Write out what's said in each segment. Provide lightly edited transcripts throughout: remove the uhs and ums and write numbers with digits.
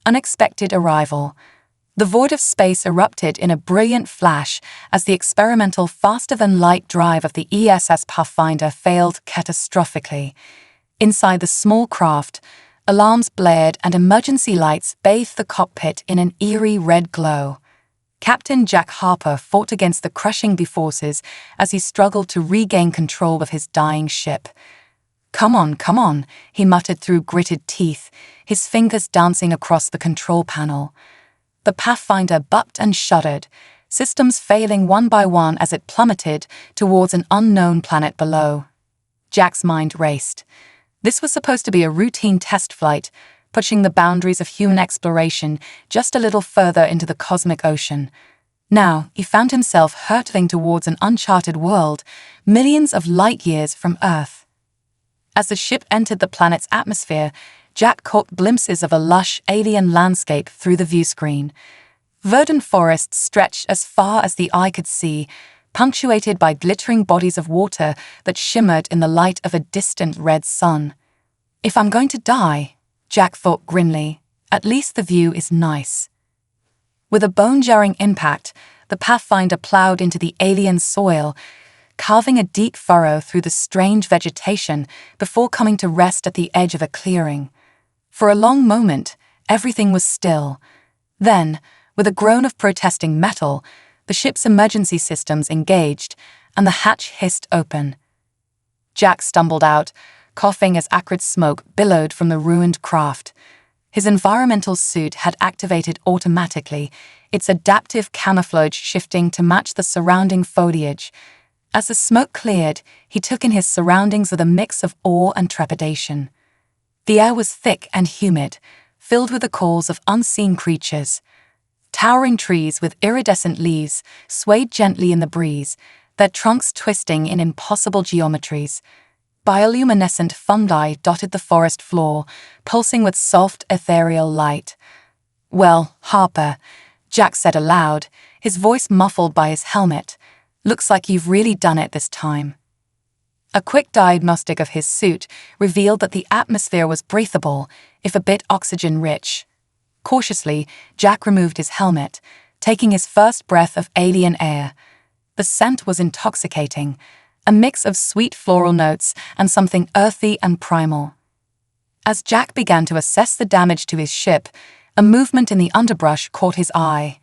Unexpected arrival. The void of space erupted in a brilliant flash as the experimental faster-than-light drive of the ESS Pathfinder failed catastrophically. Inside the small craft, alarms blared and emergency lights bathed the cockpit in an eerie red glow. Captain Jack Harper fought against the crushing forces as he struggled to regain control of his dying ship. Come on, he muttered through gritted teeth, his fingers dancing across the control panel. The Pathfinder bucked and shuddered, systems failing one by one as it plummeted towards an unknown planet below. Jack's mind raced. This was supposed to be a routine test flight, pushing the boundaries of human exploration just a little further into the cosmic ocean. Now, he found himself hurtling towards an uncharted world, millions of light years from Earth. As the ship entered the planet's atmosphere, Jack caught glimpses of a lush alien landscape through the viewscreen. Verdant forests stretched as far as the eye could see, punctuated by glittering bodies of water that shimmered in the light of a distant red sun. If I'm going to die, Jack thought grimly, at least the view is nice. With a bone-jarring impact, the Pathfinder plowed into the alien soil, carving a deep furrow through the strange vegetation before coming to rest at the edge of a clearing. For a long moment, everything was still. Then, with a groan of protesting metal, the ship's emergency systems engaged, and the hatch hissed open. Jack stumbled out, coughing as acrid smoke billowed from the ruined craft. His environmental suit had activated automatically, its adaptive camouflage shifting to match the surrounding foliage. As the smoke cleared, he took in his surroundings with a mix of awe and trepidation. The air was thick and humid, filled with the calls of unseen creatures. Towering trees with iridescent leaves swayed gently in the breeze, their trunks twisting in impossible geometries. Bioluminescent fungi dotted the forest floor, pulsing with soft, ethereal light. "Well, Harper," Jack said aloud, his voice muffled by his helmet, "looks like you've really done it this time." A quick diagnostic of his suit revealed that the atmosphere was breathable, if a bit oxygen-rich. Cautiously, Jack removed his helmet, taking his first breath of alien air. The scent was intoxicating, a mix of sweet floral notes and something earthy and primal. As Jack began to assess the damage to his ship, a movement in the underbrush caught his eye.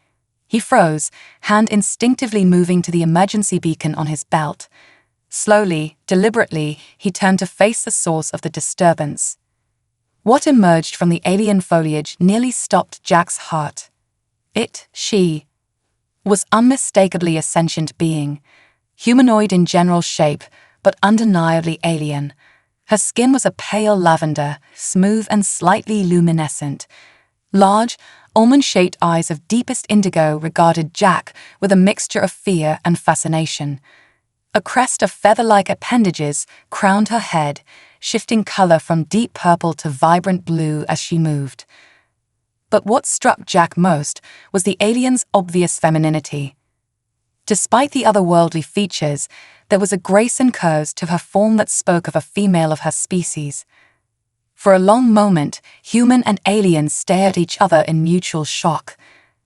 He froze, hand instinctively moving to the emergency beacon on his belt. Slowly, deliberately, he turned to face the source of the disturbance. What emerged from the alien foliage nearly stopped Jack's heart. She, was unmistakably a sentient being, humanoid in general shape, but undeniably alien. Her skin was a pale lavender, smooth and slightly luminescent. Large, almond-shaped eyes of deepest indigo regarded Jack with a mixture of fear and fascination. A crest of feather-like appendages crowned her head, shifting color from deep purple to vibrant blue as she moved. But what struck Jack most was the alien's obvious femininity. Despite the otherworldly features, there was a grace and curves to her form that spoke of a female of her species. For a long moment, human and alien stared at each other in mutual shock.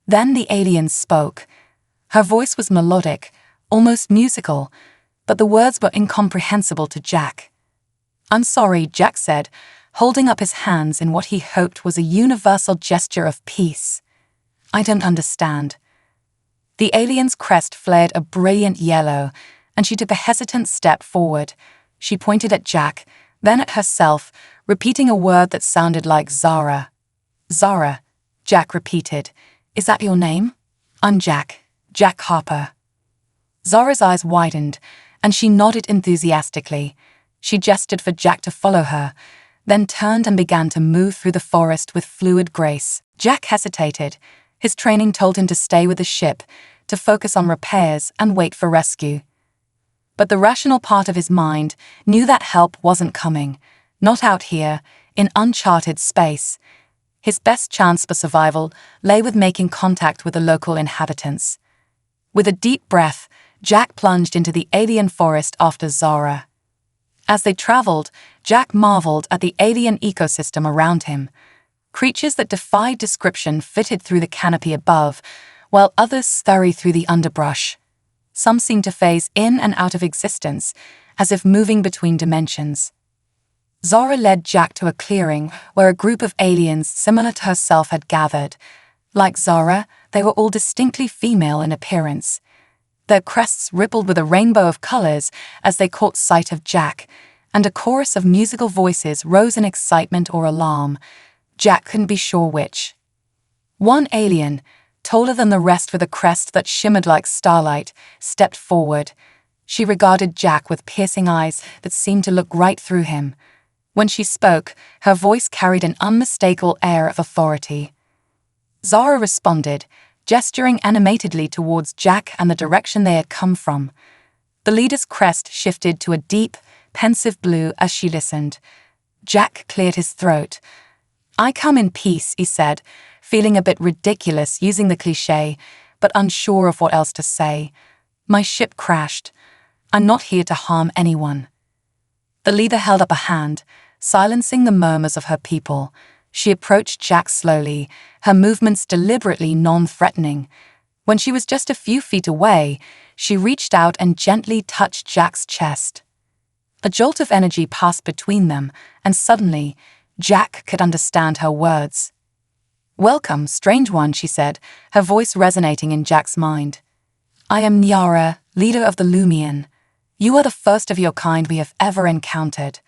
Then the alien spoke. Her voice was melodic, almost musical, but the words were incomprehensible to Jack. "I'm sorry," Jack said, holding up his hands in what he hoped was a universal gesture of peace. "I don't understand." The alien's crest flared a brilliant yellow, and she took a hesitant step forward. She pointed at Jack, then at herself, repeating a word that sounded like Zara. "Zara," Jack repeated. "Is that your name?" "I'm Jack Harper." Zara's eyes widened, and she nodded enthusiastically. She gestured for Jack to follow her, then turned and began to move through the forest with fluid grace. Jack hesitated. His training told him to stay with the ship, to focus on repairs and wait for rescue. But the rational part of his mind knew that help wasn't coming, not out here, in uncharted space. His best chance for survival lay with making contact with the local inhabitants. With a deep breath, Jack plunged into the alien forest after Zara. As they traveled, Jack marveled at the alien ecosystem around him. Creatures that defied description fitted through the canopy above, while others scurry through the underbrush. Some seemed to phase in and out of existence, as if moving between dimensions. Zara led Jack to a clearing where a group of aliens similar to herself had gathered. Like Zara, they were all distinctly female in appearance. Their crests rippled with a rainbow of colors as they caught sight of Jack, and a chorus of musical voices rose in excitement or alarm. Jack couldn't be sure which. One alien, taller than the rest with a crest that shimmered like starlight, stepped forward. She regarded Jack with piercing eyes that seemed to look right through him. When she spoke, her voice carried an unmistakable air of authority. Zara responded, gesturing animatedly towards Jack and the direction they had come from. The leader's crest shifted to a deep, pensive blue as she listened. Jack cleared his throat. "I come in peace," he said, feeling a bit ridiculous using the cliché, but unsure of what else to say. "My ship crashed. I'm not here to harm anyone." The leader held up a hand, silencing the murmurs of her people. She approached Jack slowly, her movements deliberately non-threatening. When she was just a few feet away, she reached out and gently touched Jack's chest. A jolt of energy passed between them, and suddenly, Jack could understand her words. "Welcome, strange one," she said, her voice resonating in Jack's mind. "I am Nyara, leader of the Lumion. You are the first of your kind we have ever encountered."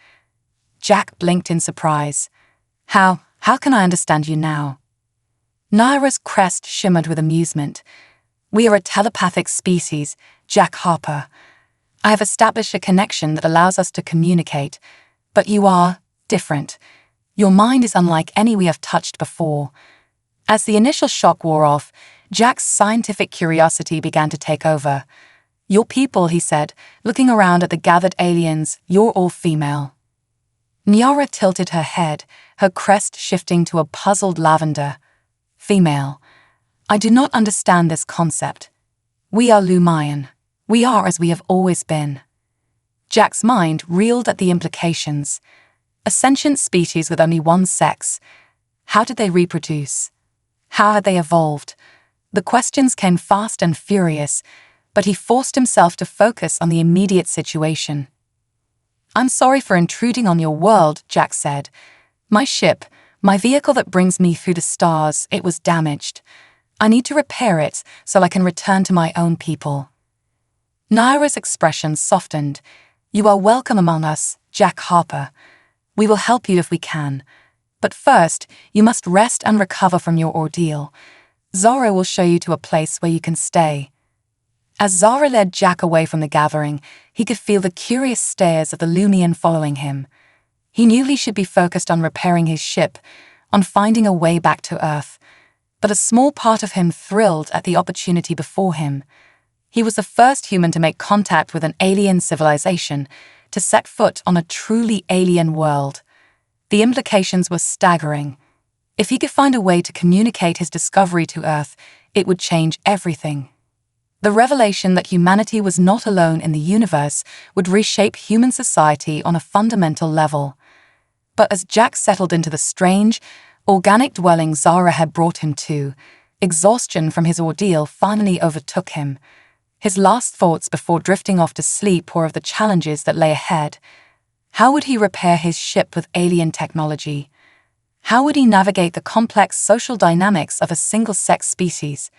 Jack blinked in surprise. How can I understand you now?" Nyara's crest shimmered with amusement. "We are a telepathic species, Jack Harper. I have established a connection that allows us to communicate, but you are different. Your mind is unlike any we have touched before." As the initial shock wore off, Jack's scientific curiosity began to take over. "Your people," he said, looking around at the gathered aliens, "you're all female." Nyara tilted her head, her crest shifting to a puzzled lavender. "Female. I do not understand this concept. We are Lumion. We are as we have always been." Jack's mind reeled at the implications. A sentient species with only one sex. How did they reproduce? How had they evolved? The questions came fast and furious, but he forced himself to focus on the immediate situation. "I'm sorry for intruding on your world," Jack said. "My ship, my vehicle that brings me through the stars, it was damaged. I need to repair it so I can return to my own people." Nyara's expression softened. "You are welcome among us, Jack Harper. We will help you if we can. But first, you must rest and recover from your ordeal. Zara will show you to a place where you can stay." As Zara led Jack away from the gathering, he could feel the curious stares of the Lumion following him. He knew he should be focused on repairing his ship, on finding a way back to Earth. But a small part of him thrilled at the opportunity before him. He was the first human to make contact with an alien civilization, to set foot on a truly alien world. The implications were staggering. If he could find a way to communicate his discovery to Earth, it would change everything. The revelation that humanity was not alone in the universe would reshape human society on a fundamental level. But as Jack settled into the strange, organic dwelling Zara had brought him to, exhaustion from his ordeal finally overtook him. His last thoughts before drifting off to sleep were of the challenges that lay ahead. How would he repair his ship with alien technology? How would he navigate the complex social dynamics of a single-sex species?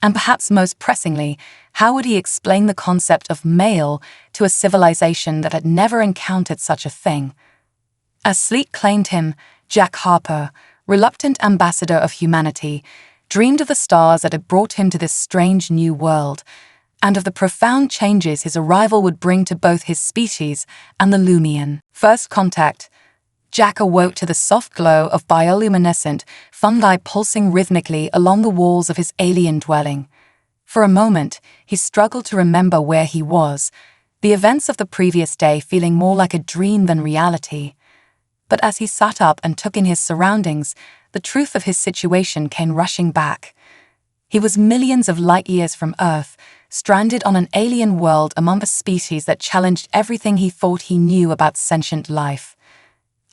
And perhaps most pressingly, how would he explain the concept of male to a civilization that had never encountered such a thing? As sleep claimed him, Jack Harper, reluctant ambassador of humanity, dreamed of the stars that had brought him to this strange new world, and of the profound changes his arrival would bring to both his species and the Lumion. First contact. Jack awoke to the soft glow of bioluminescent fungi pulsing rhythmically along the walls of his alien dwelling. For a moment, he struggled to remember where he was, the events of the previous day feeling more like a dream than reality. But as he sat up and took in his surroundings, the truth of his situation came rushing back. He was millions of light years from Earth, stranded on an alien world among a species that challenged everything he thought he knew about sentient life.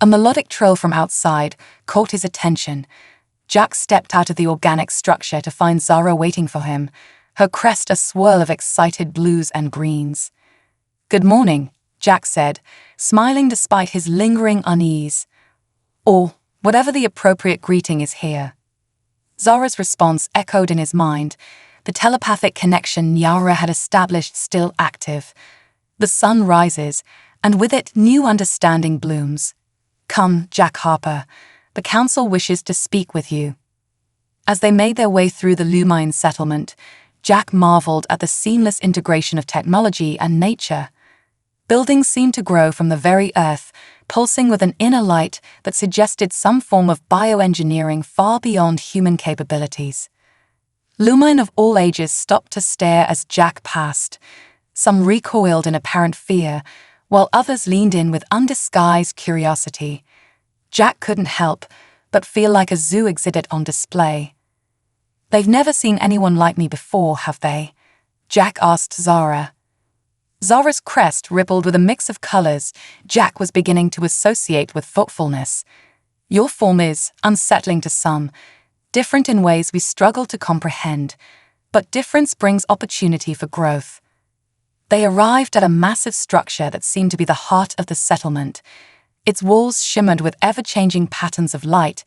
A melodic trill from outside caught his attention. Jack stepped out of the organic structure to find Zara waiting for him, her crest a swirl of excited blues and greens. "Good morning," Jack said, smiling despite his lingering unease. Or whatever the appropriate greeting is here. Zara's response echoed in his mind, the telepathic connection Nyara had established still active. The sun rises, and with it new understanding blooms. "Come, Jack Harper, the council wishes to speak with you." As they made their way through the Lumine settlement, Jack marveled at the seamless integration of technology and nature. Buildings seemed to grow from the very earth, pulsing with an inner light that suggested some form of bioengineering far beyond human capabilities. Lumine of all ages stopped to stare as Jack passed. Some recoiled in apparent fear, while others leaned in with undisguised curiosity. Jack couldn't help but feel like a zoo exhibit on display. "They've never seen anyone like me before, have they?" Jack asked Zara. Zara's crest rippled with a mix of colors Jack was beginning to associate with thoughtfulness. "Your form is unsettling to some, different in ways we struggle to comprehend, but difference brings opportunity for growth." They arrived at a massive structure that seemed to be the heart of the settlement. Its walls shimmered with ever-changing patterns of light,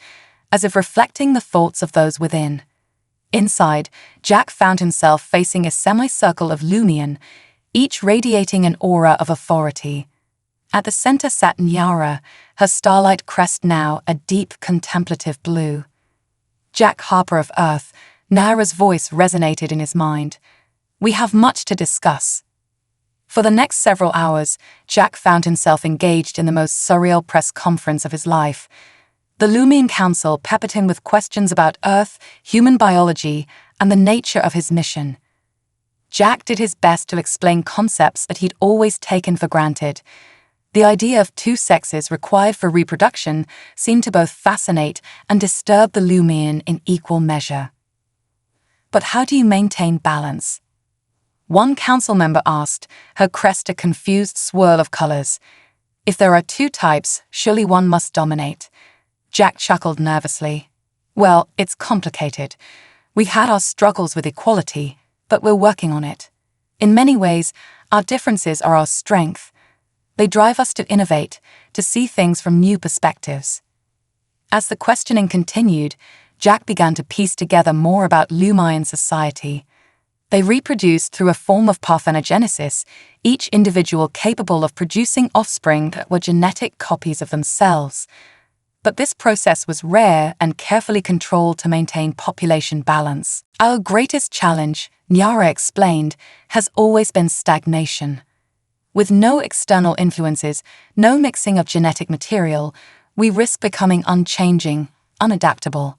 as if reflecting the thoughts of those within. Inside, Jack found himself facing a semicircle of Lumion, each radiating an aura of authority. At the center sat Nyara, her starlight crest now a deep contemplative blue. "Jack Harper of Earth," Nyara's voice resonated in his mind. "We have much to discuss." For the next several hours, Jack found himself engaged in the most surreal press conference of his life. The Lumion Council peppered him with questions about Earth, human biology, and the nature of his mission. Jack did his best to explain concepts that he'd always taken for granted. The idea of two sexes required for reproduction seemed to both fascinate and disturb the Lumion in equal measure. But how do you maintain balance? One council member asked, her crest a confused swirl of colors. "If there are two types, surely one must dominate." Jack chuckled nervously. "Well, it's complicated. We had our struggles with equality, but we're working on it. In many ways, our differences are our strength. They drive us to innovate, to see things from new perspectives." As the questioning continued, Jack began to piece together more about Lumion society. They reproduced through a form of parthenogenesis, each individual capable of producing offspring that were genetic copies of themselves. But this process was rare and carefully controlled to maintain population balance. "Our greatest challenge," Nyara explained, "has always been stagnation. With no external influences, no mixing of genetic material, we risk becoming unchanging, unadaptable."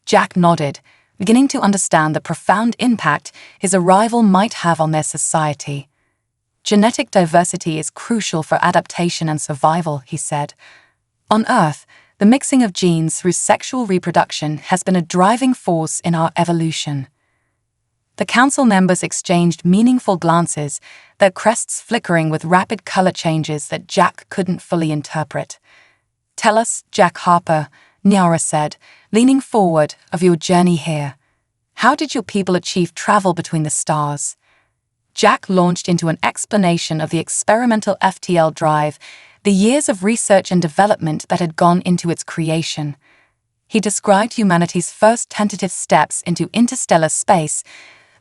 Jack nodded, beginning to understand the profound impact his arrival might have on their society. "Genetic diversity is crucial for adaptation and survival," he said. "On Earth, the mixing of genes through sexual reproduction has been a driving force in our evolution." The council members exchanged meaningful glances, their crests flickering with rapid color changes that Jack couldn't fully interpret. "Tell us, Jack Harper," Nyara said, leaning forward, "of your journey here. How did your people achieve travel between the stars?" Jack launched into an explanation of the experimental FTL drive, the years of research and development that had gone into its creation. He described humanity's first tentative steps into interstellar space,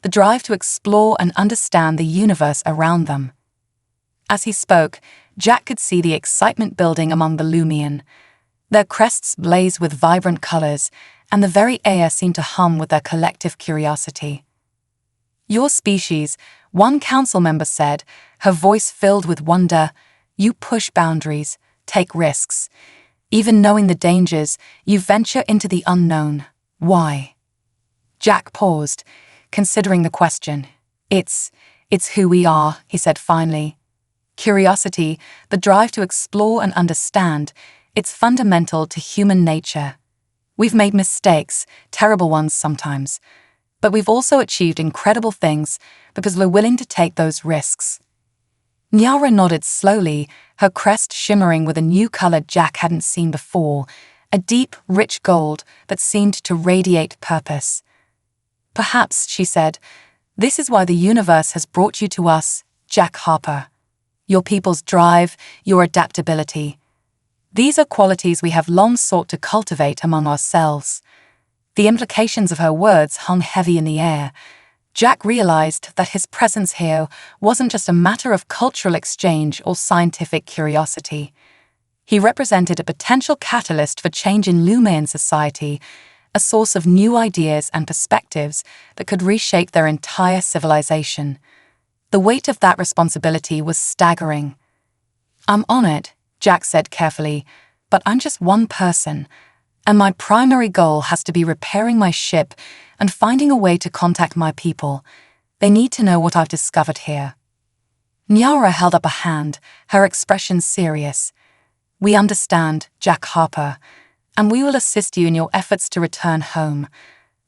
the drive to explore and understand the universe around them. As he spoke, Jack could see the excitement building among the Lumion. Their crests blazed with vibrant colors, and the very air seemed to hum with their collective curiosity. "Your species," one council member said, her voice filled with wonder, "you push boundaries, take risks. Even knowing the dangers, you venture into the unknown. Why?" Jack paused, considering the question. It's who we are," he said finally. "Curiosity, the drive to explore and understand, it's fundamental to human nature. We've made mistakes, terrible ones sometimes, but we've also achieved incredible things because we're willing to take those risks." Nyara nodded slowly, her crest shimmering with a new color Jack hadn't seen before, a deep, rich gold that seemed to radiate purpose. "Perhaps," she said, "this is why the universe has brought you to us, Jack Harper. Your people's drive, your adaptability. These are qualities we have long sought to cultivate among ourselves." The implications of her words hung heavy in the air. Jack realized that his presence here wasn't just a matter of cultural exchange or scientific curiosity. He represented a potential catalyst for change in Lumian society, a source of new ideas and perspectives that could reshape their entire civilization. The weight of that responsibility was staggering. "I'm on it," Jack said carefully, "but I'm just one person, and my primary goal has to be repairing my ship and finding a way to contact my people. They need to know what I've discovered here." Nyara held up a hand, her expression serious. "We understand, Jack Harper, and we will assist you in your efforts to return home.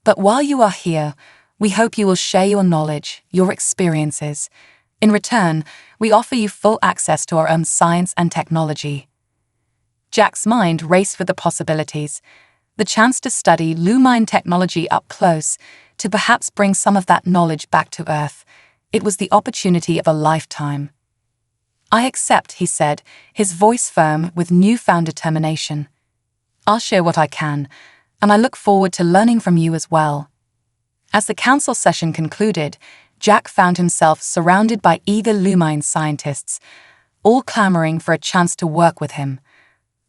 But while you are here, we hope you will share your knowledge, your experiences. In return, we offer you full access to our own science and technology." Jack's mind raced with the possibilities. The chance to study Lumine technology up close, to perhaps bring some of that knowledge back to Earth. It was the opportunity of a lifetime. "I accept," he said, his voice firm with newfound determination. "I'll share what I can, and I look forward to learning from you as well." As the council session concluded, Jack found himself surrounded by eager Lumine scientists, all clamoring for a chance to work with him.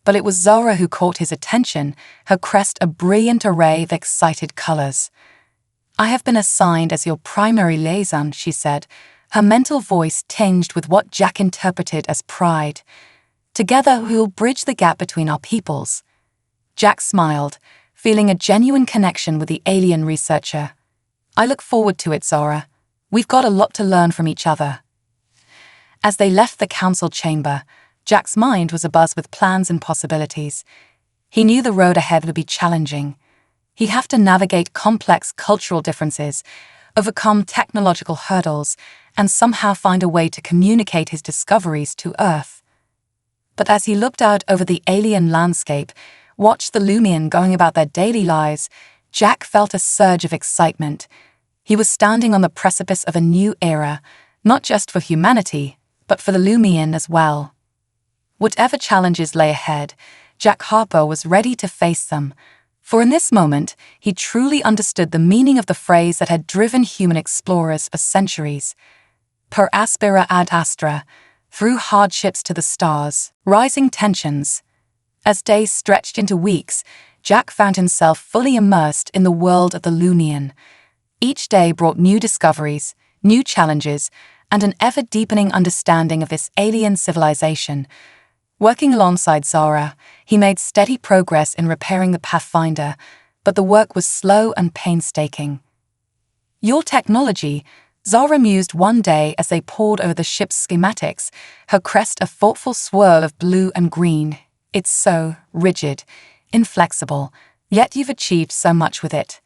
But it was Zara who caught his attention, her crest a brilliant array of excited colors. "I have been assigned as your primary liaison," she said, her mental voice tinged with what Jack interpreted as pride. "Together we will bridge the gap between our peoples." Jack smiled, feeling a genuine connection with the alien researcher. "I look forward to it, Zara. We've got a lot to learn from each other." As they left the council chamber, Jack's mind was abuzz with plans and possibilities. He knew the road ahead would be challenging. He'd have to navigate complex cultural differences, overcome technological hurdles, and somehow find a way to communicate his discoveries to Earth. But as he looked out over the alien landscape, watched the Lumian going about their daily lives, Jack felt a surge of excitement. He was standing on the precipice of a new era, not just for humanity, but for the Lumian as well. Whatever challenges lay ahead, Jack Harper was ready to face them, for in this moment he truly understood the meaning of the phrase that had driven human explorers for centuries. Per aspera ad astra, through hardships to the stars, rising tensions. As days stretched into weeks, Jack found himself fully immersed in the world of the Lumian. Each day brought new discoveries, new challenges, and an ever-deepening understanding of this alien civilization. Working alongside Zara, he made steady progress in repairing the Pathfinder, but the work was slow and painstaking. "Your technology," Zara mused one day as they pored over the ship's schematics, her crest a thoughtful swirl of blue and green. "It's so rigid, inflexible, yet you've achieved so much with it."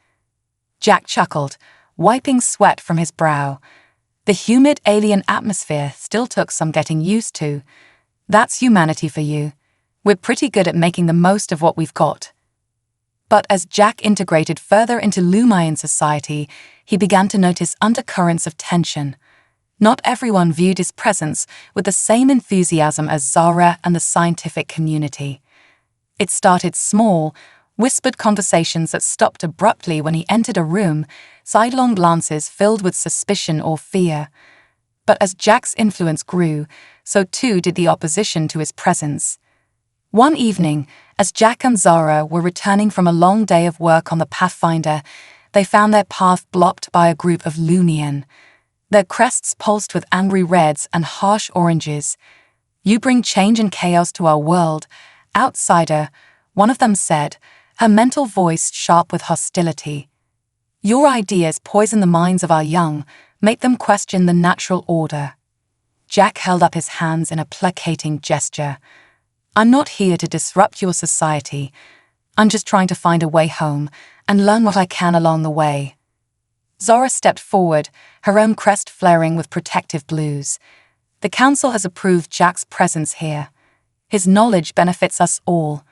Jack chuckled, wiping sweat from his brow. The humid alien atmosphere still took some getting used to. "That's humanity for you. We're pretty good at making the most of what we've got." But as Jack integrated further into Lumian society, he began to notice undercurrents of tension. Not everyone viewed his presence with the same enthusiasm as Zara and the scientific community. It started small, whispered conversations that stopped abruptly when he entered a room, sidelong glances filled with suspicion or fear. But as Jack's influence grew, so too did the opposition to his presence. One evening, as Jack and Zara were returning from a long day of work on the Pathfinder, they found their path blocked by a group of Lumian. Their crests pulsed with angry reds and harsh oranges. "You bring change and chaos to our world, outsider," one of them said, her mental voice sharp with hostility. "Your ideas poison the minds of our young, make them question the natural order." Jack held up his hands in a placating gesture. "I'm not here to disrupt your society. I'm just trying to find a way home and learn what I can along the way." Zara stepped forward, her own crest flaring with protective blues. The Council has approved Jack's presence here. His knowledge benefits us all.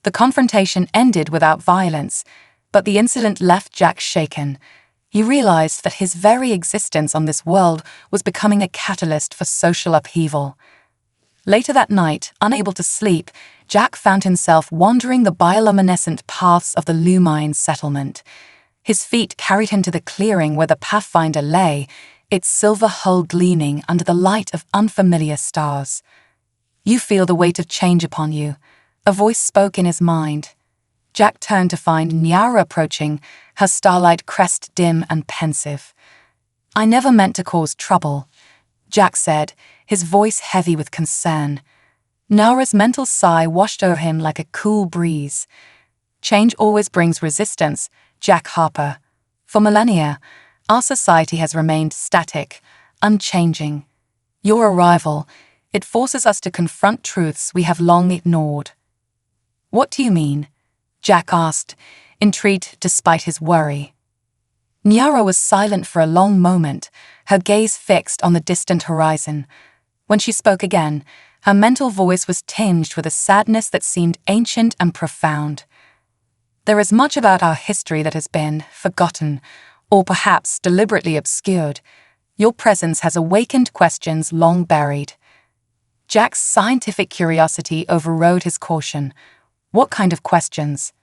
The confrontation ended without violence, but the incident left Jack shaken. He realized that his very existence on this world was becoming a catalyst for social upheaval. Later that night, unable to sleep, Jack found himself wandering the bioluminescent paths of the Lumine settlement. His feet carried him to the clearing where the Pathfinder lay, its silver hull gleaming under the light of unfamiliar stars. "You feel the weight of change upon you," a voice spoke in his mind. Jack turned to find Nyara approaching, her starlight crest dim and pensive. "I never meant to cause trouble," Jack said, his voice heavy with concern. Nyara's mental sigh washed over him like a cool breeze. "Change always brings resistance, Jack Harper. For millennia, our society has remained static, unchanging. Your arrival, it forces us to confront truths we have long ignored." "What do you mean?" Jack asked, intrigued despite his worry. Nyara was silent for a long moment, her gaze fixed on the distant horizon. When she spoke again, her mental voice was tinged with a sadness that seemed ancient and profound. "There is much about our history that has been forgotten, or perhaps deliberately obscured. Your presence has awakened questions long buried." Jack's scientific curiosity overrode his caution. "What kind of questions?"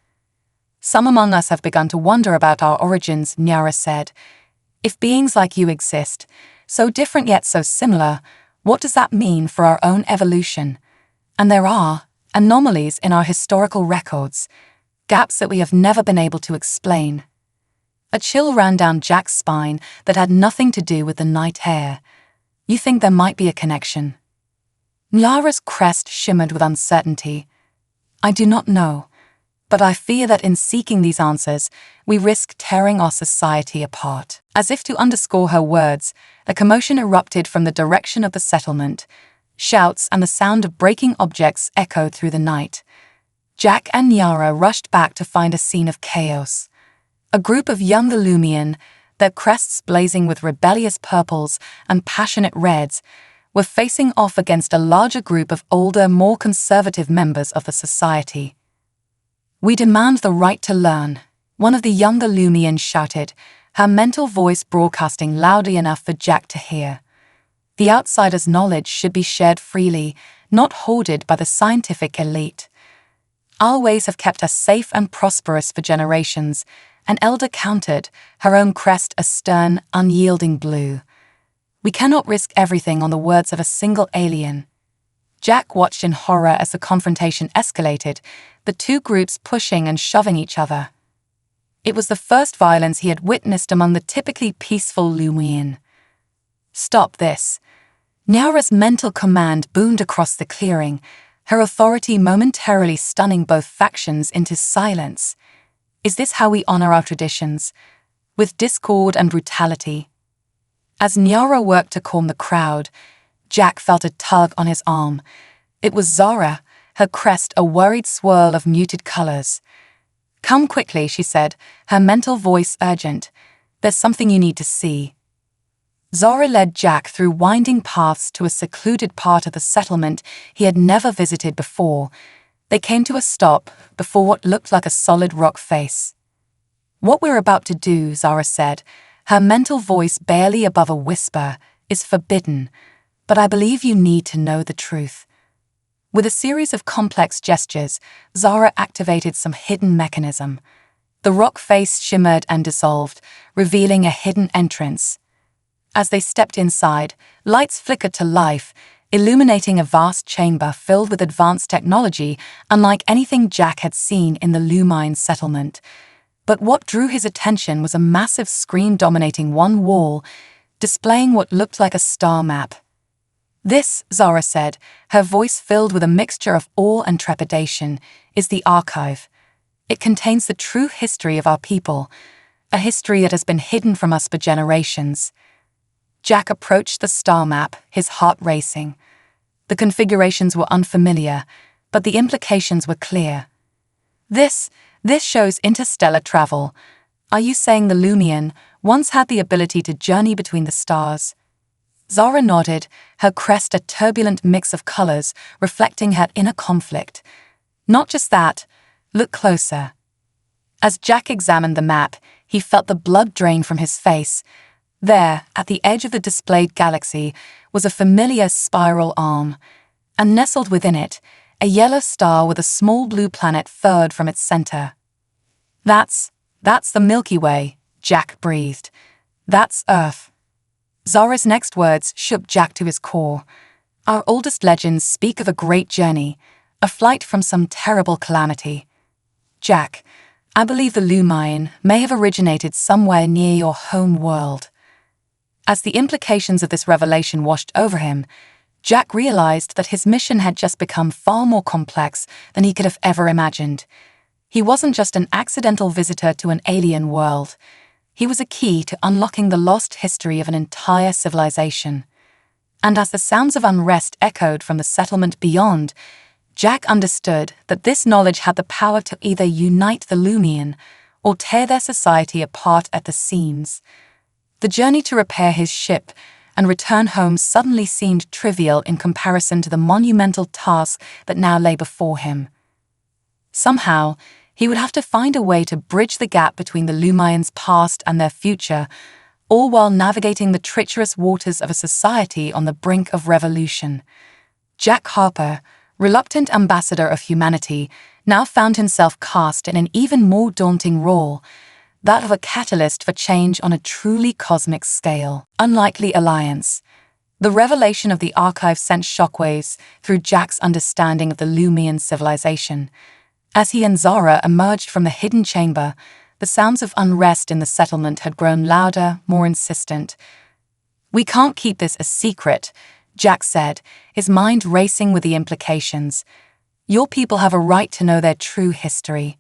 "Some among us have begun to wonder about our origins," Nyara said. "If beings like you exist, so different yet so similar, what does that mean for our own evolution? And there are anomalies in our historical records, gaps that we have never been able to explain." A chill ran down Jack's spine that had nothing to do with the night air. "You think there might be a connection?" Nyara's crest shimmered with uncertainty. "I do not know, but I fear that in seeking these answers, we risk tearing our society apart." As if to underscore her words, a commotion erupted from the direction of the settlement. Shouts and the sound of breaking objects echoed through the night. Jack and Nyara rushed back to find a scene of chaos. A group of young Illumian, their crests blazing with rebellious purples and passionate reds, were facing off against a larger group of older, more conservative members of the society. "We demand the right to learn," one of the younger Lumians shouted, her mental voice broadcasting loudly enough for Jack to hear. "The outsider's knowledge should be shared freely, not hoarded by the scientific elite. Our ways have kept us safe and prosperous for generations," an elder countered, her own crest a stern, unyielding blue. "We cannot risk everything on the words of a single alien." Jack watched in horror as the confrontation escalated, the two groups pushing and shoving each other. It was the first violence he had witnessed among the typically peaceful Lumian. "Stop this." Nyara's mental command boomed across the clearing, her authority momentarily stunning both factions into silence. "Is this how we honor our traditions? With discord and brutality?" As Nyara worked to calm the crowd, Jack felt a tug on his arm. It was Zara, her crest a worried swirl of muted colors. "Come quickly," she said, her mental voice urgent. "There's something you need to see." Zara led Jack through winding paths to a secluded part of the settlement he had never visited before. They came to a stop before what looked like a solid rock face. "What we're about to do," Zara said, her mental voice barely above a whisper, "is forbidden, but I believe you need to know the truth." With a series of complex gestures, Zara activated some hidden mechanism. The rock face shimmered and dissolved, revealing a hidden entrance. As they stepped inside, lights flickered to life, illuminating a vast chamber filled with advanced technology unlike anything Jack had seen in the Lumine settlement. But what drew his attention was a massive screen dominating one wall, displaying what looked like a star map. "This," Zara said, her voice filled with a mixture of awe and trepidation, "is the archive. It contains the true history of our people, a history that has been hidden from us for generations." Jack approached the star map, his heart racing. The configurations were unfamiliar, but the implications were clear. This shows interstellar travel. Are you saying the Lumian once had the ability to journey between the stars?" Zara nodded, her crest a turbulent mix of colors reflecting her inner conflict. Not just that, look closer. As Jack examined the map, he felt the blood drain from his face. There, at the edge of the displayed galaxy, was a familiar spiral arm, and nestled within it, a yellow star with a small blue planet third from its center. That's the Milky Way, Jack breathed. That's Earth. Zara's next words shook Jack to his core. Our oldest legends speak of a great journey, a flight from some terrible calamity. Jack, I believe the Lumion may have originated somewhere near your home world. As the implications of this revelation washed over him, Jack realized that his mission had just become far more complex than he could have ever imagined. He wasn't just an accidental visitor to an alien world. He was a key to unlocking the lost history of an entire civilization. And as the sounds of unrest echoed from the settlement beyond, Jack understood that this knowledge had the power to either unite the Lumion or tear their society apart at the seams. The journey to repair his ship and return home suddenly seemed trivial in comparison to the monumental task that now lay before him. Somehow, he would have to find a way to bridge the gap between the Lumion's past and their future, all while navigating the treacherous waters of a society on the brink of revolution. Jack Harper, reluctant ambassador of humanity, now found himself cast in an even more daunting role, that of a catalyst for change on a truly cosmic scale. Unlikely alliance. The revelation of the archive sent shockwaves through Jack's understanding of the Lumion civilization. As he and Zara emerged from the hidden chamber, the sounds of unrest in the settlement had grown louder, more insistent. We can't keep this a secret, Jack said, his mind racing with the implications. Your people have a right to know their true history.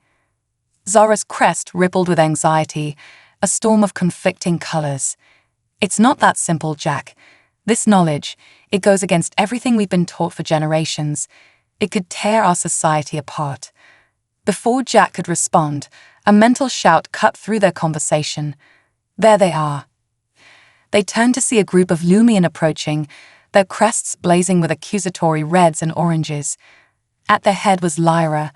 Zara's crest rippled with anxiety, a storm of conflicting colors. It's not that simple, Jack. This knowledge, it goes against everything we've been taught for generations. It could tear our society apart. Before Jack could respond, a mental shout cut through their conversation. There they are. They turned to see a group of Lumion approaching, their crests blazing with accusatory reds and oranges. At their head was Lyra,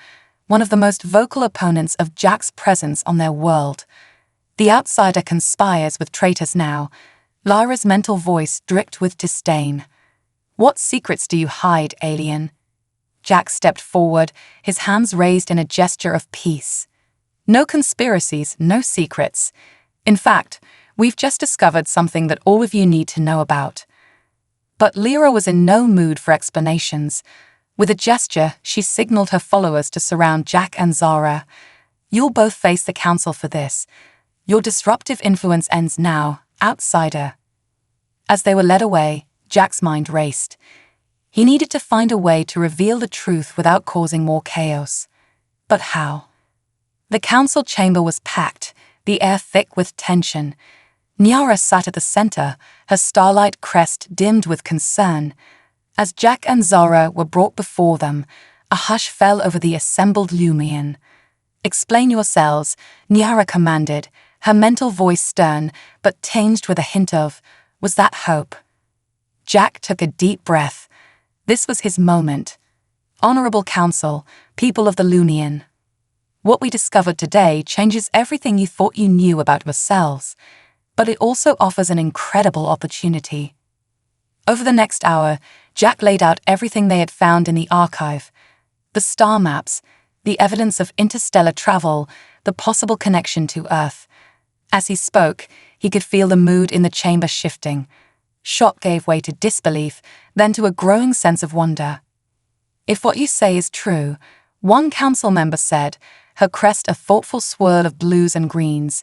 one of the most vocal opponents of Jack's presence on their world. The outsider conspires with traitors now, Lyra's mental voice dripped with disdain. What secrets do you hide, alien? Jack stepped forward, his hands raised in a gesture of peace. No conspiracies, no secrets. In fact, we've just discovered something that all of you need to know about. But Lyra was in no mood for explanations. With a gesture, she signaled her followers to surround Jack and Zara. You'll both face the council for this. Your disruptive influence ends now, outsider. As they were led away, Jack's mind raced. He needed to find a way to reveal the truth without causing more chaos. But how? The council chamber was packed, the air thick with tension. Nyara sat at the center, her starlight crest dimmed with concern. As Jack and Zara were brought before them, a hush fell over the assembled Lumion. Explain yourselves, Nyara commanded, her mental voice stern, but tinged with a hint of, was that hope? Jack took a deep breath. This was his moment. Honorable Council, people of the Lumion. What we discovered today changes everything you thought you knew about yourselves, but it also offers an incredible opportunity. Over the next hour, Jack laid out everything they had found in the archive. The star maps, the evidence of interstellar travel, the possible connection to Earth. As he spoke, he could feel the mood in the chamber shifting. Shock gave way to disbelief, then to a growing sense of wonder. If what you say is true, one council member said, her crest a thoughtful swirl of blues and greens,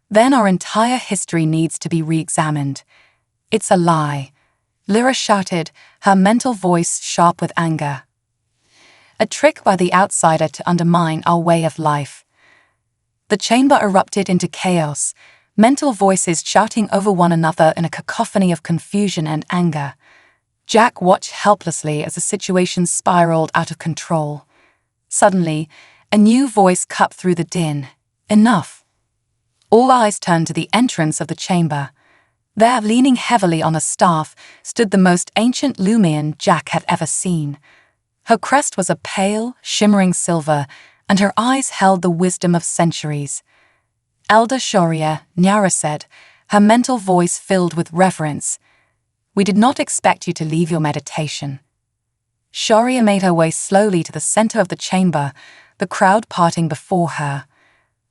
then our entire history needs to be re-examined. It's a lie. Lyra shouted, her mental voice sharp with anger. A trick by the outsider to undermine our way of life. The chamber erupted into chaos, mental voices shouting over one another in a cacophony of confusion and anger. Jack watched helplessly as the situation spiraled out of control. Suddenly, a new voice cut through the din. Enough. All eyes turned to the entrance of the chamber. There, leaning heavily on a staff, stood the most ancient Lumian Jack had ever seen. Her crest was a pale, shimmering silver, and her eyes held the wisdom of centuries. Elder Shoria, Nyara said, her mental voice filled with reverence. "We did not expect you to leave your meditation." Shoria made her way slowly to the center of the chamber, the crowd parting before her.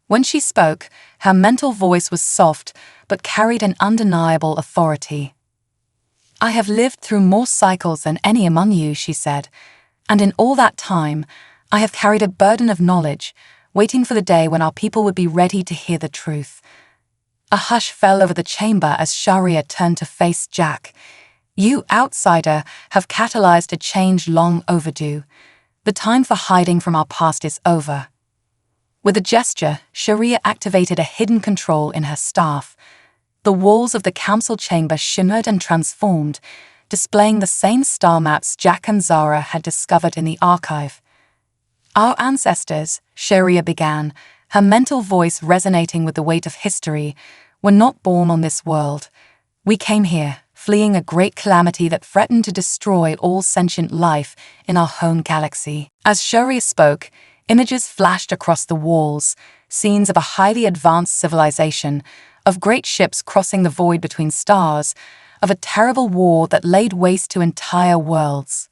When she spoke, her mental voice was soft but carried an undeniable authority. "I have lived through more cycles than any among you," she said, "and in all that time, I have carried a burden of knowledge, waiting for the day when our people would be ready to hear the truth." A hush fell over the chamber as Sharia turned to face Jack. "You, outsider, have catalyzed a change long overdue. The time for hiding from our past is over." With a gesture, Sharia activated a hidden control in her staff. The walls of the council chamber shimmered and transformed, displaying the same star maps Jack and Zara had discovered in the archive. "Our ancestors," Sharia began, her mental voice resonating with the weight of history, "were not born on this world. We came here, fleeing a great calamity that threatened to destroy all sentient life in our home galaxy." As Sharia spoke, images flashed across the walls, scenes of a highly advanced civilization, of great ships crossing the void between stars, of a terrible war that laid waste to entire worlds.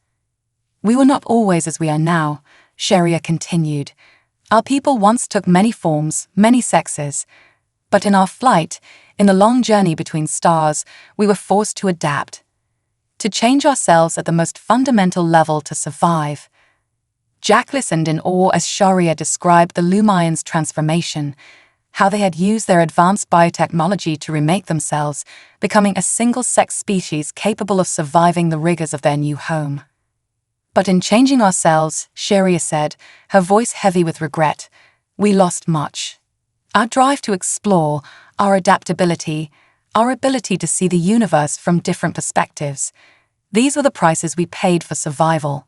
"We were not always as we are now," Sharia continued. "Our people once took many forms, many sexes. But in our flight, in the long journey between stars, we were forced to adapt, to change ourselves at the most fundamental level to survive." Jack listened in awe as Sharia described the Lumians' transformation, how they had used their advanced biotechnology to remake themselves, becoming a single-sex species capable of surviving the rigors of their new home. "But in changing ourselves," Sharia said, her voice heavy with regret, "we lost much. Our drive to explore, our adaptability, our ability to see the universe from different perspectives. These were the prices we paid for survival."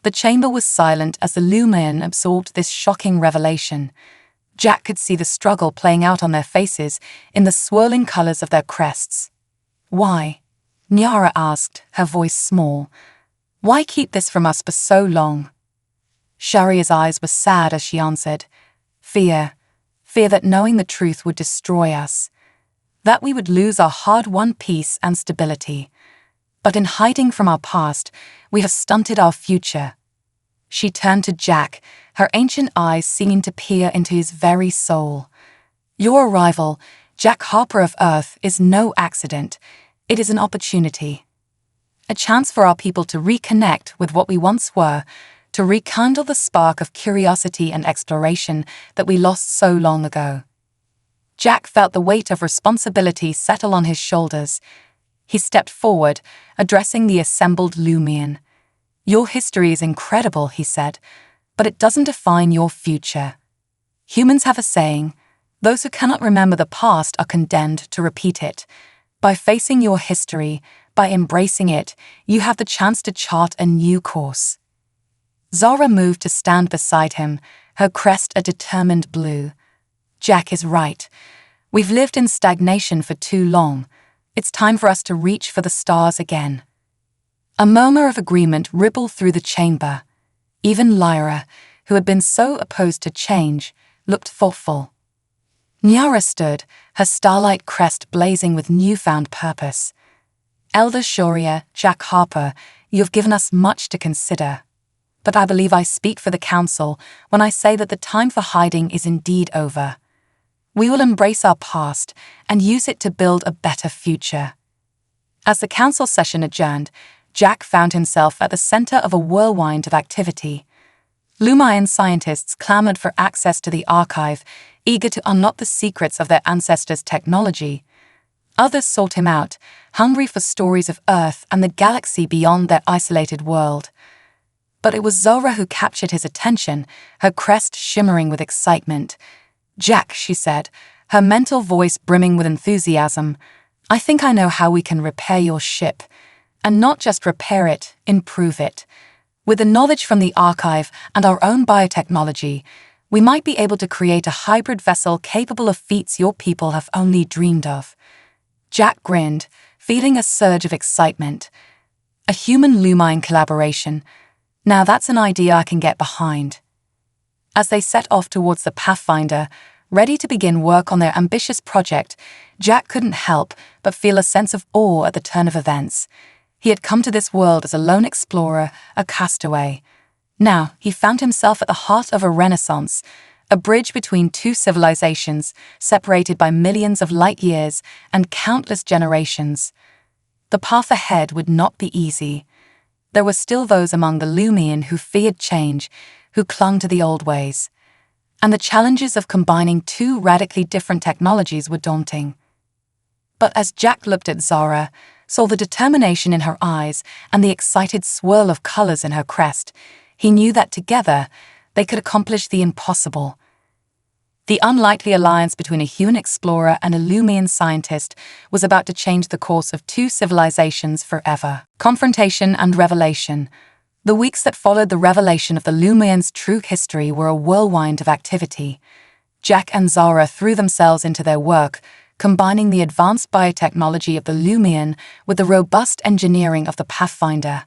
The chamber was silent as the Lumian absorbed this shocking revelation. Jack could see the struggle playing out on their faces in the swirling colors of their crests. "Why?" Nyara asked, her voice small. "Why keep this from us for so long?" Sharia's eyes were sad as she answered, "Fear. Fear that knowing the truth would destroy us. That we would lose our hard-won peace and stability. But in hiding from our past, we have stunted our future." She turned to Jack, her ancient eyes seeming to peer into his very soul. "Your arrival, Jack Harper of Earth, is no accident. It is an opportunity. A chance for our people to reconnect with what we once were, to rekindle the spark of curiosity and exploration that we lost so long ago." Jack felt the weight of responsibility settle on his shoulders. He stepped forward, addressing the assembled Lumian. "Your history is incredible," he said, "but it doesn't define your future. Humans have a saying, those who cannot remember the past are condemned to repeat it. By facing your history, by embracing it, you have the chance to chart a new course." Zara moved to stand beside him, her crest a determined blue. "Jack is right. We've lived in stagnation for too long. It's time for us to reach for the stars again." A murmur of agreement rippled through the chamber. Even Lyra, who had been so opposed to change, looked thoughtful. Nyara stood, her starlight crest blazing with newfound purpose. "Elder Shoria, Jack Harper, you have given us much to consider. But I believe I speak for the council when I say that the time for hiding is indeed over. We will embrace our past and use it to build a better future." As the council session adjourned, Jack found himself at the center of a whirlwind of activity. Lumian scientists clamored for access to the archive, eager to unlock the secrets of their ancestors' technology. Others sought him out, hungry for stories of Earth and the galaxy beyond their isolated world. But it was Zora who captured his attention, her crest shimmering with excitement. "Jack," she said, her mental voice brimming with enthusiasm, "I think I know how we can repair your ship. And not just repair it, improve it. With the knowledge from the archive and our own biotechnology, we might be able to create a hybrid vessel capable of feats your people have only dreamed of." Jack grinned, feeling a surge of excitement. A human-Lumine collaboration. Now that's an idea I can get behind. As they set off towards the Pathfinder, ready to begin work on their ambitious project, Jack couldn't help but feel a sense of awe at the turn of events. He had come to this world as a lone explorer, a castaway. Now he found himself at the heart of a renaissance, a bridge between two civilizations separated by millions of light years and countless generations. The path ahead would not be easy. There were still those among the Lumian who feared change, who clung to the old ways. And the challenges of combining two radically different technologies were daunting. But as Jack looked at Zara, saw the determination in her eyes and the excited swirl of colors in her crest, he knew that together they could accomplish the impossible. The unlikely alliance between a human explorer and a Lumian scientist was about to change the course of two civilizations forever. Confrontation and revelation. The weeks that followed the revelation of the Lumians' true history were a whirlwind of activity. Jack and Zara threw themselves into their work, combining the advanced biotechnology of the Lumian with the robust engineering of the Pathfinder.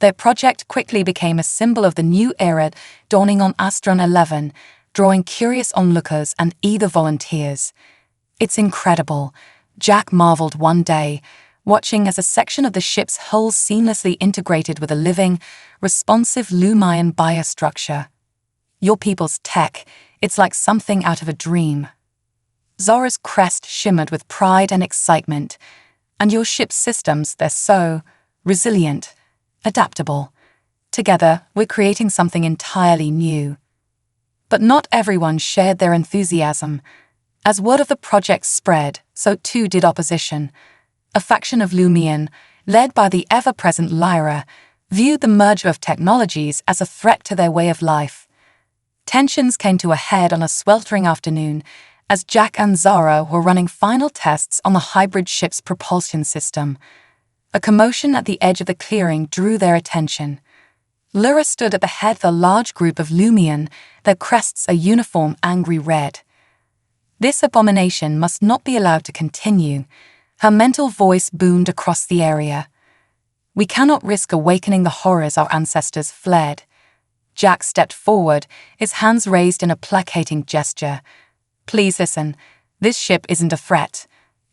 Their project quickly became a symbol of the new era dawning on Astron 11, drawing curious onlookers and eager volunteers. "It's incredible," Jack marveled one day, watching as a section of the ship's hull seamlessly integrated with a living, responsive Lumian biostructure. "Your people's tech, it's like something out of a dream." Zora's crest shimmered with pride and excitement. "And your ship's systems, they're so resilient, adaptable. Together, we're creating something entirely new." But not everyone shared their enthusiasm. As word of the project spread, so too did opposition. A faction of Lumian, led by the ever-present Lyra, viewed the merger of technologies as a threat to their way of life. Tensions came to a head on a sweltering afternoon as Jack and Zara were running final tests on the hybrid ship's propulsion system. A commotion at the edge of the clearing drew their attention. Lyra stood at the head of a large group of Lumian, their crests a uniform angry red. This abomination must not be allowed to continue. Her mental voice boomed across the area. "We cannot risk awakening the horrors our ancestors fled." Jack stepped forward, his hands raised in a placating gesture. "Please listen, this ship isn't a threat.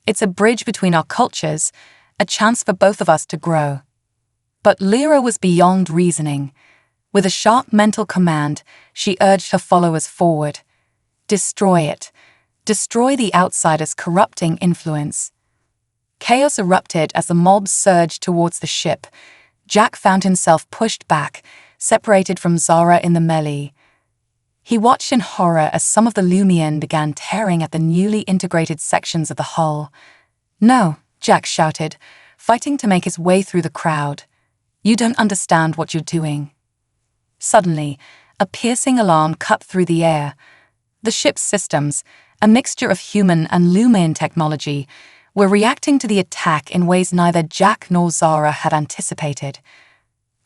It's a bridge between our cultures, a chance for both of us to grow." But Lyra was beyond reasoning. With a sharp mental command, she urged her followers forward. "Destroy it. Destroy the outsider's corrupting influence." Chaos erupted as the mob surged towards the ship. Jack found himself pushed back, separated from Zara in the melee. He watched in horror as some of the Lumian began tearing at the newly integrated sections of the hull. "No," Jack shouted, fighting to make his way through the crowd. "You don't understand what you're doing." Suddenly, a piercing alarm cut through the air. The ship's systems, a mixture of human and Lumian technology, were reacting to the attack in ways neither Jack nor Zara had anticipated.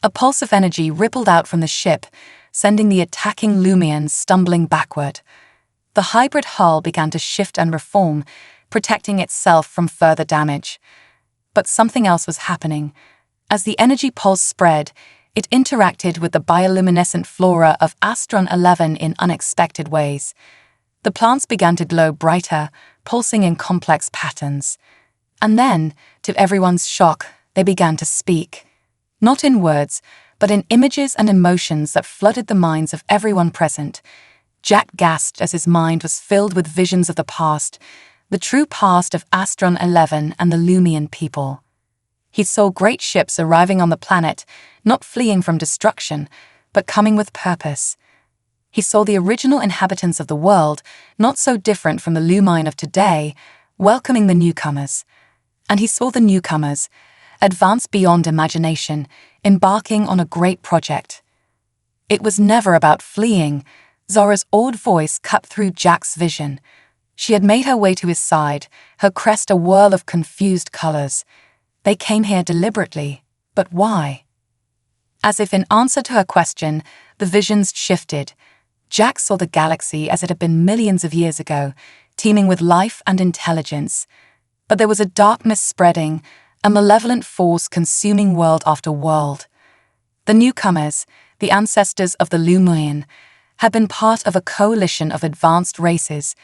A pulse of energy rippled out from the ship, sending the attacking Lumians stumbling backward. The hybrid hull began to shift and reform, protecting itself from further damage. But something else was happening. As the energy pulse spread, it interacted with the bioluminescent flora of Astron 11 in unexpected ways. The plants began to glow brighter, pulsing in complex patterns. And then, to everyone's shock, they began to speak. Not in words, but in images and emotions that flooded the minds of everyone present. Jack gasped as his mind was filled with visions of the past, the true past of Astron 11 and the Lumian people. He saw great ships arriving on the planet, not fleeing from destruction, but coming with purpose. He saw the original inhabitants of the world, not so different from the Lumine of today, welcoming the newcomers. And he saw the newcomers, advanced beyond imagination, embarking on a great project. It was never about fleeing. Zora's awed voice cut through Jack's vision. She had made her way to his side, her crest a whirl of confused colors. They came here deliberately, but why? As if in answer to her question, the visions shifted. Jack saw the galaxy as it had been millions of years ago, teeming with life and intelligence. But there was a darkness spreading, a malevolent force consuming world after world. The newcomers, the ancestors of the Lumian, had been part of a coalition of advanced races.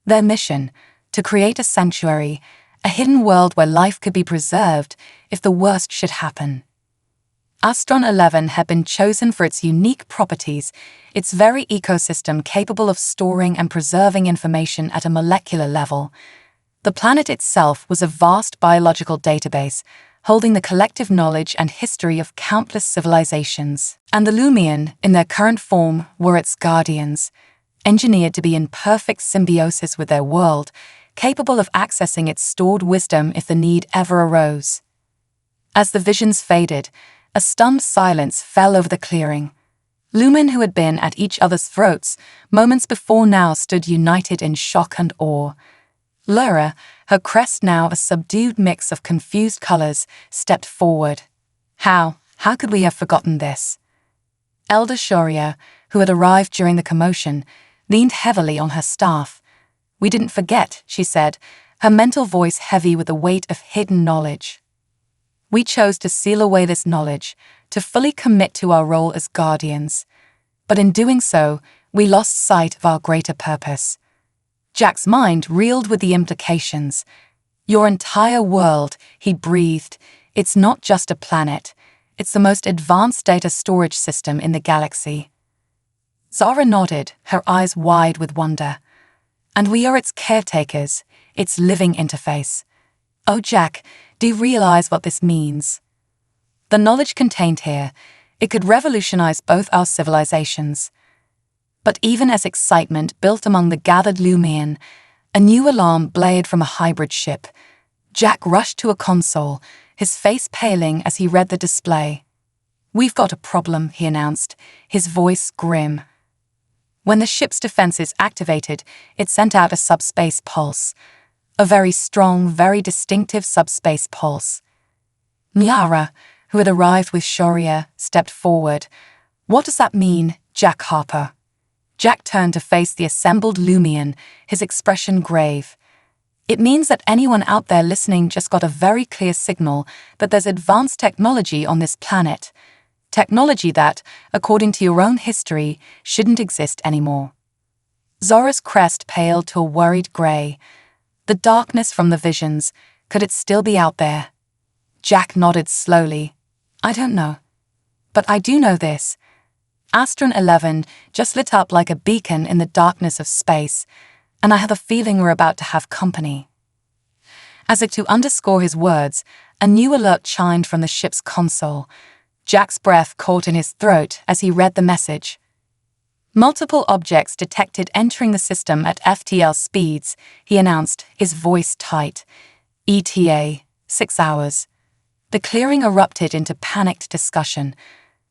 Their mission, to create a sanctuary, a hidden world where life could be preserved if the worst should happen. Astron 11 had been chosen for its unique properties, its very ecosystem capable of storing and preserving information at a molecular level. The planet itself was a vast biological database, holding the collective knowledge and history of countless civilizations. And the Lumian, in their current form, were its guardians, engineered to be in perfect symbiosis with their world, capable of accessing its stored wisdom if the need ever arose. As the visions faded, a stunned silence fell over the clearing. Lumen who had been at each other's throats moments before now stood united in shock and awe. Lyra, her crest now a subdued mix of confused colors, stepped forward. How could we have forgotten this? Elder Shoria, who had arrived during the commotion, leaned heavily on her staff. We didn't forget, she said, her mental voice heavy with the weight of hidden knowledge. We chose to seal away this knowledge, to fully commit to our role as guardians. But in doing so, we lost sight of our greater purpose. Jack's mind reeled with the implications. Your entire world, he breathed, it's not just a planet. It's the most advanced data storage system in the galaxy. Zara nodded, her eyes wide with wonder. And we are its caretakers, its living interface. Oh, Jack, do you realize what this means? The knowledge contained here, it could revolutionize both our civilizations. But even as excitement built among the gathered Lumian, a new alarm blared from a hybrid ship. Jack rushed to a console, his face paling as he read the display. We've got a problem, he announced, his voice grim. When the ship's defenses activated, it sent out a subspace pulse. A very strong, very distinctive subspace pulse. Nyara, who had arrived with Shoria, stepped forward. What does that mean, Jack Harper? Jack turned to face the assembled Lumian, his expression grave. It means that anyone out there listening just got a very clear signal that there's advanced technology on this planet. Technology that, according to your own history, shouldn't exist anymore. Zora's crest paled to a worried grey. The darkness from the visions, could it still be out there? Jack nodded slowly. I don't know. But I do know this. Astron 11 just lit up like a beacon in the darkness of space, and I have a feeling we're about to have company. As if to underscore his words, a new alert chimed from the ship's console. Jack's breath caught in his throat as he read the message. Multiple objects detected entering the system at FTL speeds, he announced, his voice tight. ETA, 6 hours. The clearing erupted into panicked discussion,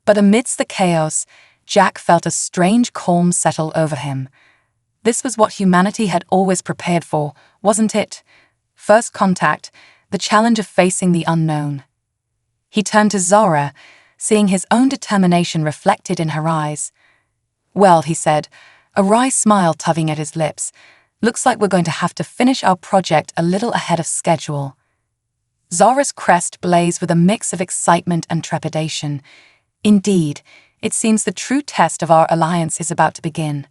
but amidst the chaos, Jack felt a strange calm settle over him. This was what humanity had always prepared for, wasn't it? First contact, the challenge of facing the unknown. He turned to Zora, seeing his own determination reflected in her eyes. Well, he said, a wry smile tugging at his lips, looks like we're going to have to finish our project a little ahead of schedule. Zora's crest blazed with a mix of excitement and trepidation. Indeed, it seems the true test of our alliance is about to begin.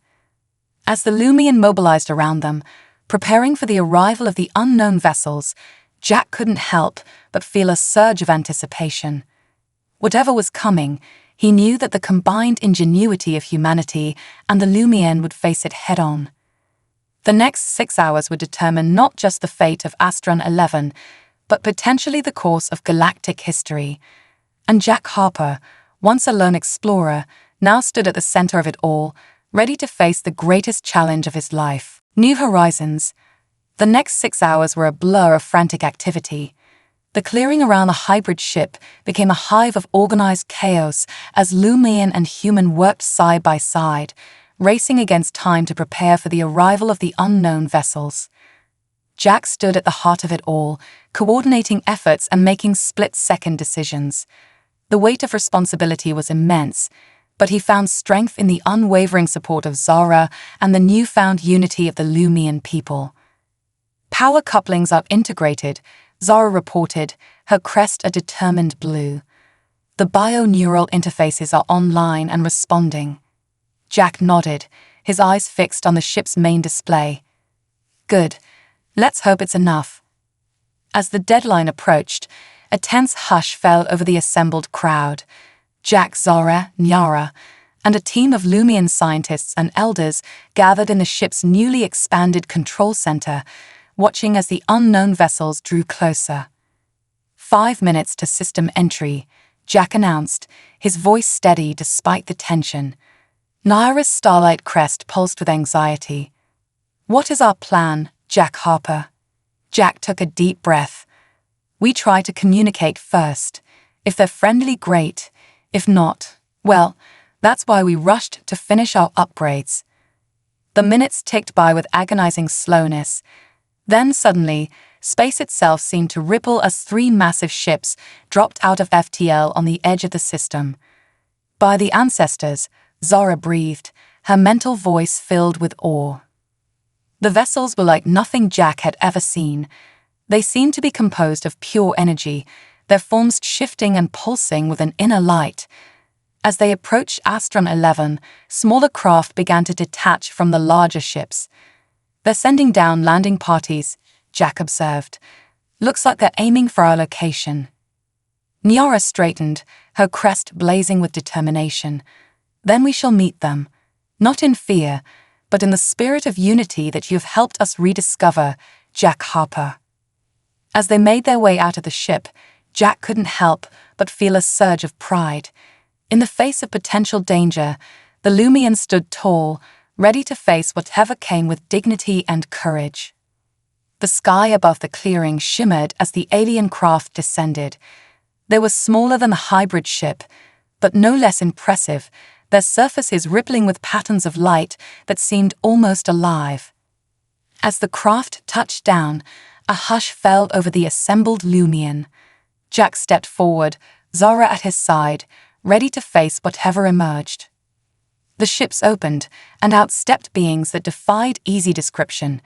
As the Lumian mobilized around them, preparing for the arrival of the unknown vessels, Jack couldn't help but feel a surge of anticipation. Whatever was coming, he knew that the combined ingenuity of humanity and the Lumian would face it head-on. The next 6 hours would determine not just the fate of Astron 11, but potentially the course of galactic history. And Jack Harper, once a lone explorer, now stood at the center of it all, ready to face the greatest challenge of his life. New horizons. The next 6 hours were a blur of frantic activity. The clearing around the hybrid ship became a hive of organized chaos as Lumian and human worked side by side, racing against time to prepare for the arrival of the unknown vessels. Jack stood at the heart of it all, coordinating efforts and making split-second decisions. The weight of responsibility was immense, but he found strength in the unwavering support of Zara and the newfound unity of the Lumian people. Power couplings are integrated, Zara reported, her crest a determined blue. The bio-neural interfaces are online and responding. Jack nodded, his eyes fixed on the ship's main display. Good. Let's hope it's enough. As the deadline approached, a tense hush fell over the assembled crowd. Jack, Zara, Nyara, and a team of Lumian scientists and elders gathered in the ship's newly expanded control center, watching as the unknown vessels drew closer. 5 minutes to system entry, Jack announced, his voice steady despite the tension. Nyara's starlight crest pulsed with anxiety. What is our plan, Jack Harper? Jack took a deep breath. We try to communicate first. If they're friendly, great. If not, well, that's why we rushed to finish our upgrades. The minutes ticked by with agonizing slowness. Then suddenly, space itself seemed to ripple as 3 massive ships dropped out of FTL on the edge of the system. By the ancestors, Zara breathed, her mental voice filled with awe. The vessels were like nothing Jack had ever seen. They seemed to be composed of pure energy, their forms shifting and pulsing with an inner light. As they approached Astron 11, smaller craft began to detach from the larger ships. They're sending down landing parties, Jack observed. Looks like they're aiming for our location. Nyara straightened, her crest blazing with determination. Then we shall meet them, not in fear, but in the spirit of unity that you have helped us rediscover, Jack Harper. As they made their way out of the ship, Jack couldn't help but feel a surge of pride. In the face of potential danger, the Lumians stood tall, ready to face whatever came with dignity and courage. The sky above the clearing shimmered as the alien craft descended. They were smaller than the hybrid ship, but no less impressive, their surfaces rippling with patterns of light that seemed almost alive. As the craft touched down, a hush fell over the assembled Lumian. Jack stepped forward, Zara at his side, ready to face whatever emerged. The ships opened, and out stepped beings that defied easy description.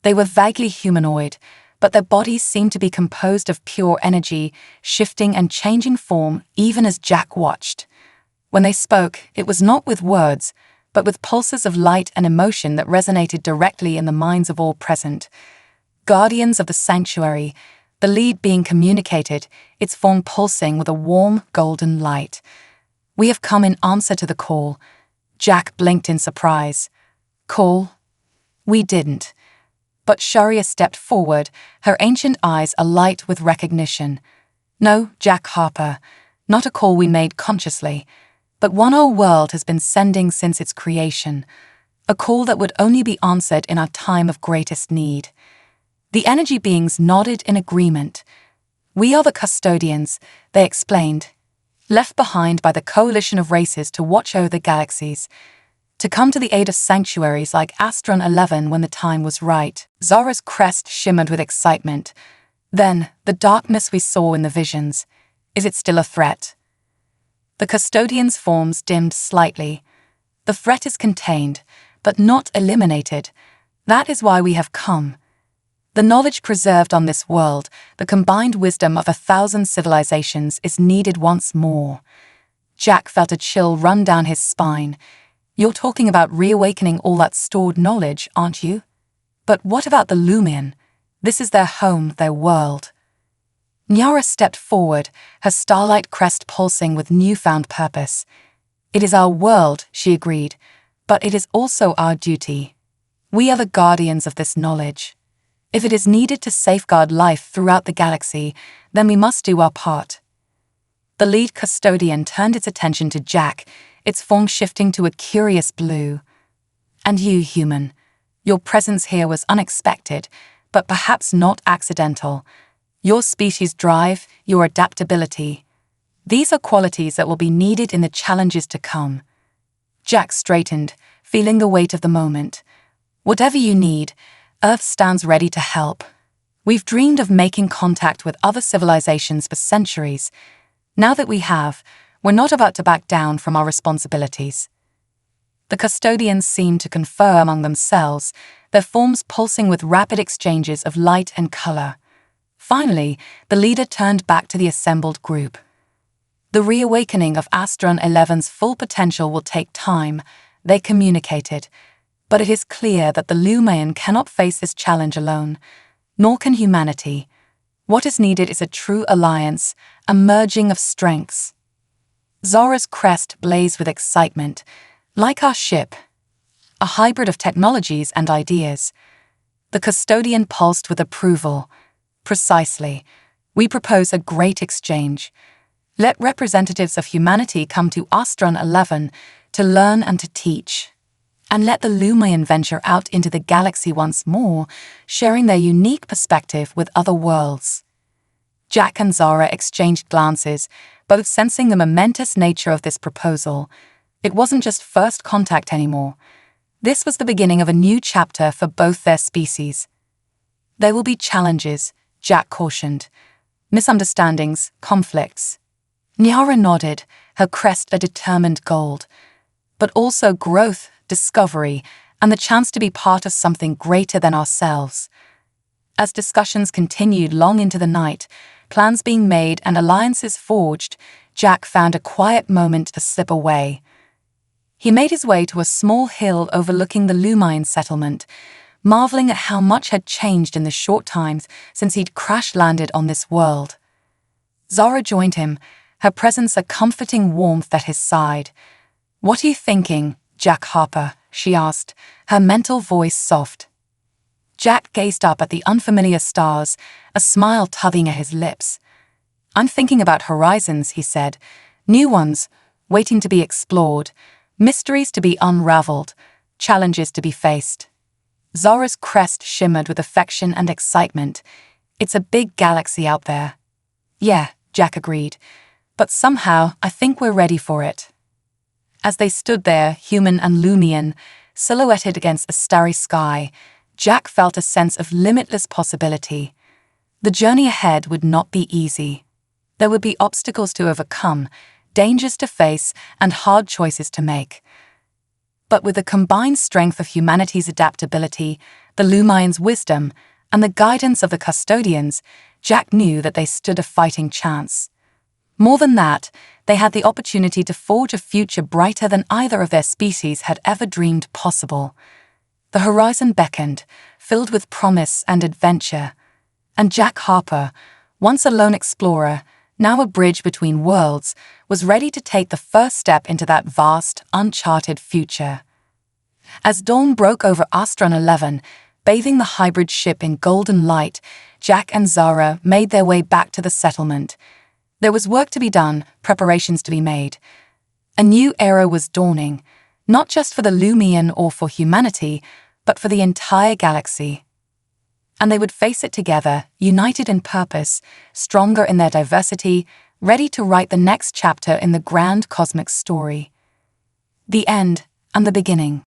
They were vaguely humanoid, but their bodies seemed to be composed of pure energy, shifting and changing form even as Jack watched. When they spoke, it was not with words, but with pulses of light and emotion that resonated directly in the minds of all present. Guardians of the sanctuary, the lead being communicated, its form pulsing with a warm, golden light. We have come in answer to the call. Jack blinked in surprise. Call? We didn't. But Sharia stepped forward, her ancient eyes alight with recognition. No, Jack Harper, not a call we made consciously, but one our world has been sending since its creation, a call that would only be answered in our time of greatest need. The energy beings nodded in agreement. We are the custodians, they explained, left behind by the coalition of races to watch over the galaxies, to come to the aid of sanctuaries like Astron 11 when the time was right. Zara's crest shimmered with excitement. Then, the darkness we saw in the visions. Is it still a threat? The custodians' forms dimmed slightly. The threat is contained, but not eliminated. That is why we have come. The knowledge preserved on this world, the combined wisdom of 1,000 civilizations, is needed once more. Jack felt a chill run down his spine. You're talking about reawakening all that stored knowledge, aren't you? But what about the Lumian? This is their home, their world. Nyara stepped forward, her starlight crest pulsing with newfound purpose. It is our world, she agreed, but it is also our duty. We are the guardians of this knowledge. If it is needed to safeguard life throughout the galaxy, then we must do our part. The lead custodian turned its attention to Jack, its form shifting to a curious blue. And you, human, your presence here was unexpected, but perhaps not accidental. Your species' drive, your adaptability. These are qualities that will be needed in the challenges to come. Jack straightened, feeling the weight of the moment. Whatever you need, Earth stands ready to help. We've dreamed of making contact with other civilizations for centuries. Now that we have, we're not about to back down from our responsibilities. The custodians seemed to confer among themselves, their forms pulsing with rapid exchanges of light and color. Finally, the leader turned back to the assembled group. "The reawakening of Astron 11's full potential will take time," they communicated, "but it is clear that the Lumian cannot face this challenge alone, nor can humanity. What is needed is a true alliance, a merging of strengths." Zara's crest blazed with excitement. "Like our ship, a hybrid of technologies and ideas." The custodian pulsed with approval. "Precisely. We propose a great exchange. Let representatives of humanity come to Astron 11 to learn and to teach. And let the Lumian venture out into the galaxy once more, sharing their unique perspective with other worlds." Jack and Zara exchanged glances, both sensing the momentous nature of this proposal. It wasn't just first contact anymore. This was the beginning of a new chapter for both their species. "There will be challenges," Jack cautioned. "Misunderstandings, conflicts." Nyara nodded, her crest a determined gold. "But also growth, discovery, and the chance to be part of something greater than ourselves." As discussions continued long into the night, plans being made and alliances forged, Jack found a quiet moment to slip away. He made his way to a small hill overlooking the Lumian settlement, marveling at how much had changed in the short times since he'd crash-landed on this world. Zara joined him, her presence a comforting warmth at his side. "What are you thinking, Jack Harper?" she asked, her mental voice soft. Jack gazed up at the unfamiliar stars, a smile tugging at his lips. "I'm thinking about horizons," he said. "New ones, waiting to be explored, mysteries to be unraveled, challenges to be faced." Zara's crest shimmered with affection and excitement. "It's a big galaxy out there." "Yeah," Jack agreed. "But somehow I think we're ready for it." As they stood there, human and Lumian, silhouetted against a starry sky, Jack felt a sense of limitless possibility. The journey ahead would not be easy. There would be obstacles to overcome, dangers to face, and hard choices to make. But with the combined strength of humanity's adaptability, the Lumians' wisdom, and the guidance of the custodians, Jack knew that they stood a fighting chance. More than that, they had the opportunity to forge a future brighter than either of their species had ever dreamed possible. The horizon beckoned, filled with promise and adventure. And Jack Harper, once a lone explorer, now a bridge between worlds, was ready to take the first step into that vast, uncharted future. As dawn broke over Astron 11, bathing the hybrid ship in golden light, Jack and Zara made their way back to the settlement. There was work to be done, preparations to be made. A new era was dawning, not just for the Lumian or for humanity, but for the entire galaxy. And they would face it together, united in purpose, stronger in their diversity, ready to write the next chapter in the grand cosmic story. The end and the beginning.